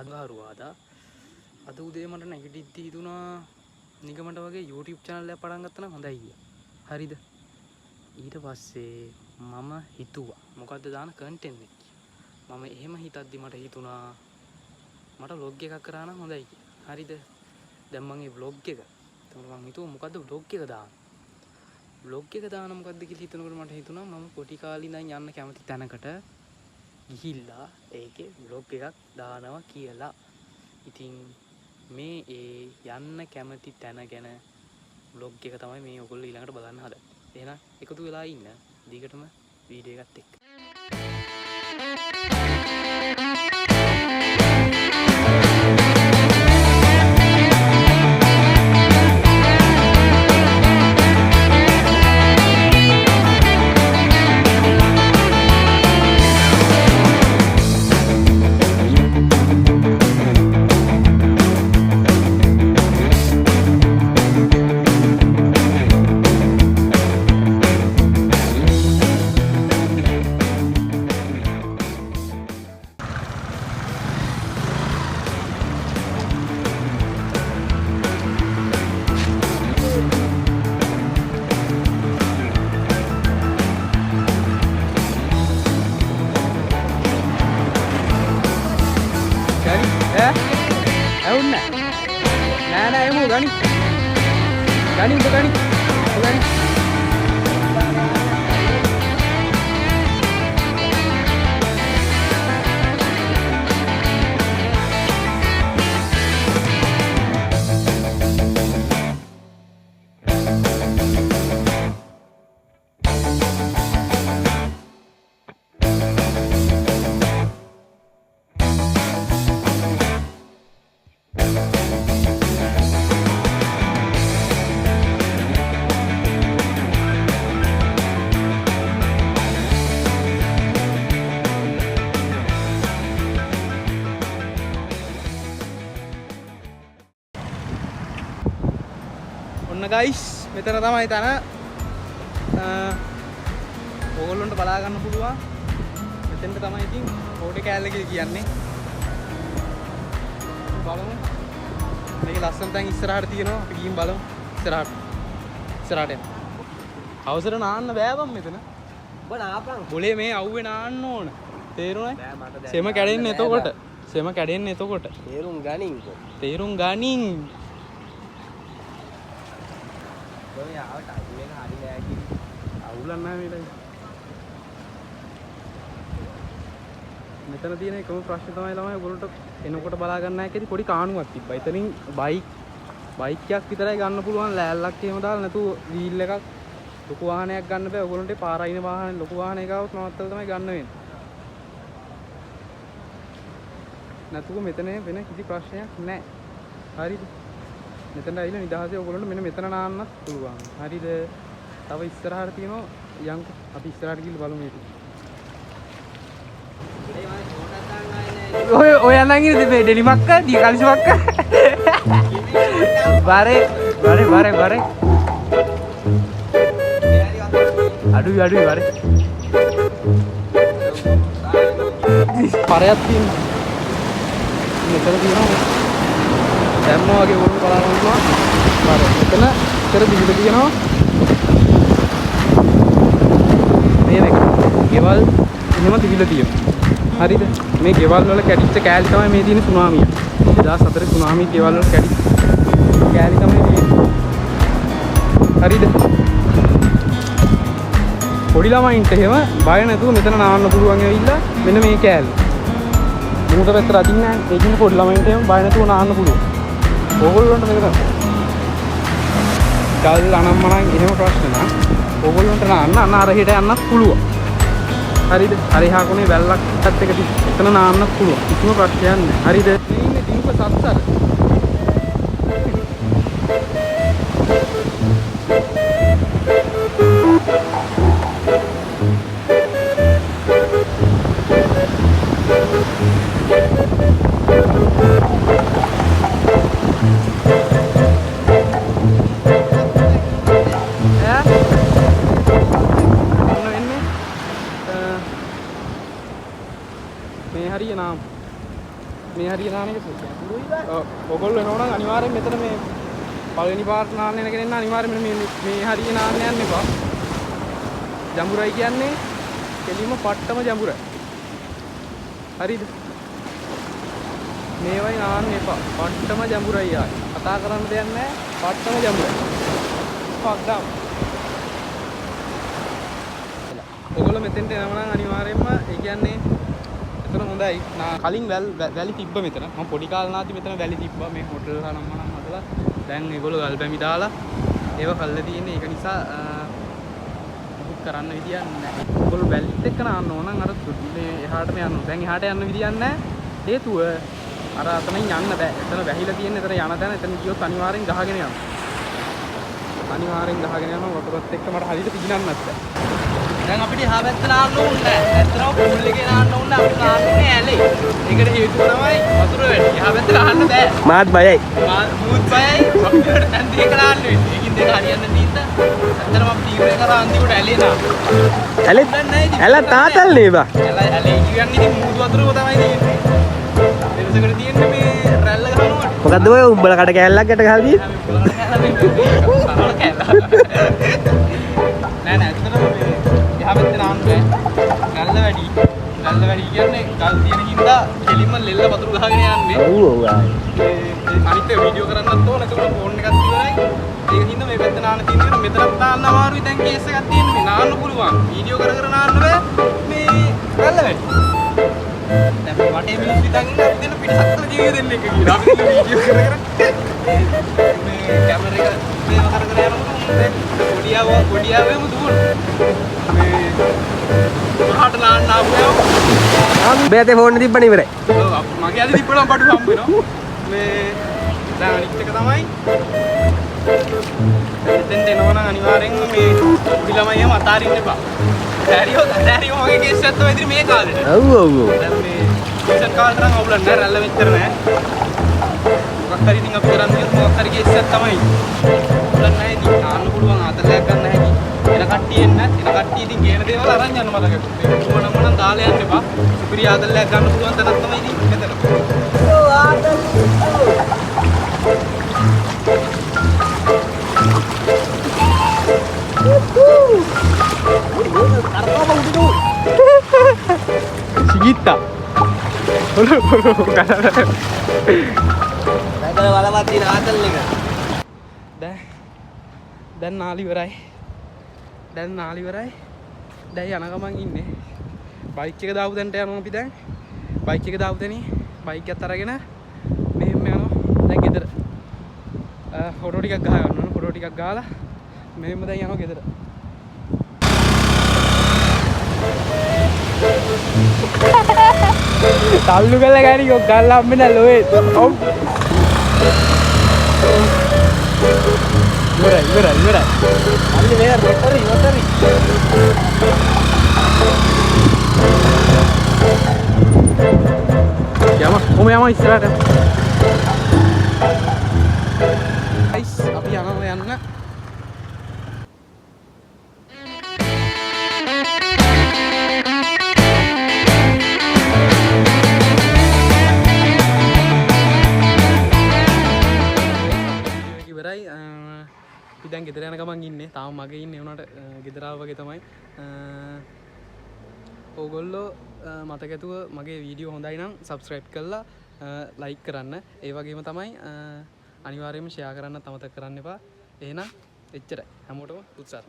අඟහරුවාදා අද උදේ මට නැගිටිද්දි හිතුණා නිකමට වගේ YouTube channel එකක් පටන් ගත්තා නම් හොඳයි කියලා. හරිද? ඊට පස්සේ මම හිතුවා මොකද්ද දාන content එක කියලා. මම එහෙම හිතද්දි මට හිතුණා මට vlog එකක් කරා නම් හොඳයි කියලා. හරිද? දැන් මම මේ vlog එක එතකොට මම හිතුවා මොකද්ද vlog එක දාන්න. vlog එක දාන මොකද්ද කියලා හිතනකොට මට හිතුණා මම පොඩි කාලේ ඉඳන් යන්න කැමති තැනකට ගිහිල්ලා ඒකේ vlog එකක් දානවා කියලා. ඉතින් මේ යන්න කැමති තැන ගැන vlog එක තමයි මේ ඔයගොල්ලෝ ඊළඟට බලන්න හදන්නේ. එහෙනම් එකතු වෙලා ඉන්න දිගටම වීඩියෝ එකත් එක්ක. ගයිස් මෙතන තමයි තන ඕගොල්ලන්ට බලා ගන්න පුළුවන් මෙතෙන්ට තමයි ඉතින් කෝටේ කෑල්ල කියලා කියන්නේ බලමු මේක ලස්සන තැන් ඉස්සරහට තියෙනවා අපි ගිහින් බලමු ඉස්සරහට යන්න අවසර නාන්න බෑ බම් මෙතන ඔබ නාපන් બોලේ මේ අවුවේ නාන්න ඕන තේරුණා සෙම කැඩෙන්නේ එතකොට තේරුම් ගනින් මෙතන තියෙන එකම ප්‍රශ්නේ තමයි ළමයි ඔයගොල්ලන්ට එනකොට බලා ගන්න හැකේදී පොඩි කාණුවක් තිබ්බා. එතනින් බයික් එකක් විතරයි ගන්න පුළුවන් ලෑල්ලක් එහෙම දාලා නැතුව වීල් එකක් ලොකු වාහනයක් ගන්න බෑ. ඔයගොල්ලන්ට පාරයින වාහනේ ලොකු වාහනයක આવුත් නවත්තලා තමයි ගන්න වෙන්නේ. නැතුව මෙතන වෙන කිසි ප්‍රශ්නයක් නැහැ. හරිද? මෙතන ඇවිල්ලා නිදහසේ ඔයගොල්ලන්ට මෙන්න මෙතන නාන්නත් පුළුවන්. හරිද? තව ඉස්සරහට තියෙනවා යන්කෝ අපි ඉස්සරහට ගිහින් බලමු මේක. ඔය යන්න ඉන්නේ ඩෙනිමක්ක දී කලිසමක්ක. බරේ. අඩුයි බරේ. පරයක් තියෙනවා. මෙතන තියෙනවා. දැම්මා වගේ වුණ බලනවා. බරේ. මෙතන ඉතර දිගට තියෙනවා. ගෙවල් එහෙම තිබිලා තියෙනවා. හරිද? මේ ගෙවල් වල කැඩිච්ච කෑලි තමයි මේ තියෙන සුනාමිය. 2004 සුනාමි ගෙවල් වල කැඩිච්ච කෑලි තමයි තියෙන්නේ. හරිද? පොඩි ළමයින්ට එහෙම බය නැතුව මෙතන නාන්න පුළුවන් ඇවිල්ලා මෙන්න මේ කෑලි. මුහුද පැත්තට අදින්න නැහැ. ඒකින් පොඩි ළමයින්ට එහෙම බය නැතුව නාන්න පුළුවන්. ඕගොල්ලන්ට මෙතන ගල් අනම්මනම් එහෙම ප්‍රශ්න නැහැ. ඕගොල්ලන්ට නාන්න අර හෙට යන්නත් පුළුවන්. හරිද? අර එහා කොනේ වැල්ලක් පැත්ත එක එතන නාන්නත් පුළුවන්. කිසිම ප්‍රශ්නයක් නැහැ. හරිද? මේ ඉන්නේ දීප සත්තර. මේ හරිය නාන එක ඔයගොල්ලෝ එනවනම් අනිවාර්යෙන් මෙතන මේ පළවෙනි පාර්ට් නාන්න යන කෙනෙක් අනිවාර්යෙන් මේ හරිය නාන්න යන්න එපා. ජඹුරයි කියන්නේ කෙලිම පට්ටම ජඹුරයි. හරිද? මේවයි නාන්න එපා. පට්ටම ජඹුරයි ආයි. කතා කරන්න දෙයක් නැහැ. පට්ටම ජඹුරයි. fuck down. ඔයගොල්ලෝ මෙතෙන්ට එනවනම් අනිවාර්යෙන්ම ඒ කියන්නේ එතන හොඳයි. කලින් වැලි තිබ්බ මෙතන. මම පොඩි කාලේ නාති මෙතන වැලි තිබ්බා. මේ හොටල් එක නම් හදලා. දැන් ඒගොල්ලෝ ගල් පැමි දාලා ඒව කල්ලා තියෙන්නේ. ඒක නිසා මොකුත් කරන්න විදියක් නැහැ. ඔයගොල්ලෝ වැලිත් එක්ක නාන්න ඕන නම් අර මේ එහාට මේ යන්න. දැන් එහාට යන්න විදියක් නැහැ. හේතුව අර අතනින් යන්න බෑ. එතන වැහිලා තියෙන. එතන යන තැන එතන ගියොත් අනිවාර්යෙන් ගහගෙන යනවා. අනිවාර්යෙන් ගහගෙන යනවා. වතුරත් එක්ක මට හරියට පිටිනන්නත් බෑ. දැන් අපිට එහා පැත්ත නාන්න ඕනේ නැහැ. ඇත්තටම පොල් එකේ නාන්න ඕනේ අපිට නාන්නේ ඇලේ. ඒකට හේතුව තමයි වතුර වැඩි. එහා පැත්ත නාන්න බෑ. මාත් බයයි. මූත් බයයි. වතුරට දැන් දෙක නාන්න වෙන්නේ. ඒකින් දෙක හරියන්නේ නැතිද? ඇත්තටම අපි ටීවී කරා අන්තිමට ඇලේ නාන්න. ඇලේ ඇල තාතල් නේ බා. ඇලේ කියන්නේ ඉතින් මූදු වතුරම තමයි තියෙන්නේ. වෙනසකට තියෙන්නේ මේ රැල්ල ගහනවා. මොකද්ද ඔය උඹලා කඩ කෑල්ලක් ගැට ගහලා තියෙන්නේ? නෑ නෑ ඇත්තටම මේ පැත්තේ නාන්න බෑ. ගල්ල වැඩි. ගල්ල වැඩි කියන්නේ ගල් තියෙන හින්දා කෙලින්ම ලෙල්ල වතුර ගහගෙන යන්නේ. ඔව් ඔව් ආයි. අනිත් වීඩියෝ කරන්නත් ඕන. ඒකට ෆෝන් එකක් ඉවරයි. ඒක හින්දා මේ පැත්ත නාන්න තියෙනවා. මෙතනත් නාන්න අමාරුයි. දැන් කේස් එකක් තියෙනවා. මේ නාන්න පුළුවන්. වීඩියෝ කර කර නාන්න බෑ. මේ ගල්ල වැඩි. දැන් වටේ මිනිස්සු හිතන් ඉන්න අපි දෙන්න පිටසක්තර ජීවිතය දෙන්න එක කියලා. අපි වීඩියෝ කර කර මේ කැමරා එක මේව කර කර යනකොට පොඩියාවෙම දුවන. කොහාට නාන්න ආවෝ මේ අතේ ෆෝන් එක තිබ්බනේ ඉවරයි. ඔව් මගේ අතේ තිබ්බනම් බඩු හම්බ වෙනවා. මේ දැන් අනිත් එක තමයි එතෙන්ට එනවනම් අනිවාර්යෙන්ම මේ පොඩි ළමයි එහෙම අතාරින්න එපා. දැරියෝ මගේ කේස් එකක් තමයි ඉතින් මේ කාලේට. ඔව් ඔව් ඔව්. දැන් මේ කේස් එක කාලේ තරම් අවුලක් නැහැ. රැල්ල මෙච්චර නැහැ. මොකක් හරි ඉතින් අපි කරන්නේ මොකක් හරි කේස් එකක් තමයි. අවුලක් නැහැ ඉතින් නාන්න පුළුවන් ආතලයක් ගන්න හැකි. එන කට්ටිය එන්න ඉතින් ගේන දේවල් අරන් යන්න මතක. මොනම දාලා යන්න එපා. සුපිරි ආතලයක් ගන්න පුළුවන් තැනක් තමයි ඉතින් මෙතන. ඔව් ආතල්. Sigita. Dan නාලි ඉවරයි. දැන් යන ගමන් ඉන්නේ. බයික් එක දාපු තැනට යනවා අපි දැන්. බයික් එක දාපු තැනින් බයික් එකත් අරගෙන මෙහෙම යනවා. දැන් ගෙදර. ෆොටෝ ටිකක් ගහ ගන්න ඕන. ෆොටෝ ටිකක් ගහලා මෙහෙම දැන් යනවා ගෙදර. තල්ලු කරලා ගෑණි කොක් ගල්ලා හම්බෙන්න ලෝයේ. ඔව්. ඉවරයි. අල්ලි මේ රොටරි. යම ඉස්සරහට. ගයිස් අපි යන්න. දැන් ගෙදර යන ගමන් ඉන්නේ. තාම මගේ ඉන්නේ උනාට ගෙදර ආව වගේ තමයි. ඕගොල්ලෝ මතක ඇතුව මගේ වීඩියෝ හොඳයි නම් subscribe කරලා like කරන්න. ඒ වගේම තමයි අනිවාර්යයෙන්ම share කරන්නත් අමතක කරන්න එපා. එහෙනම් එච්චරයි. හැමෝටම උත්සාහ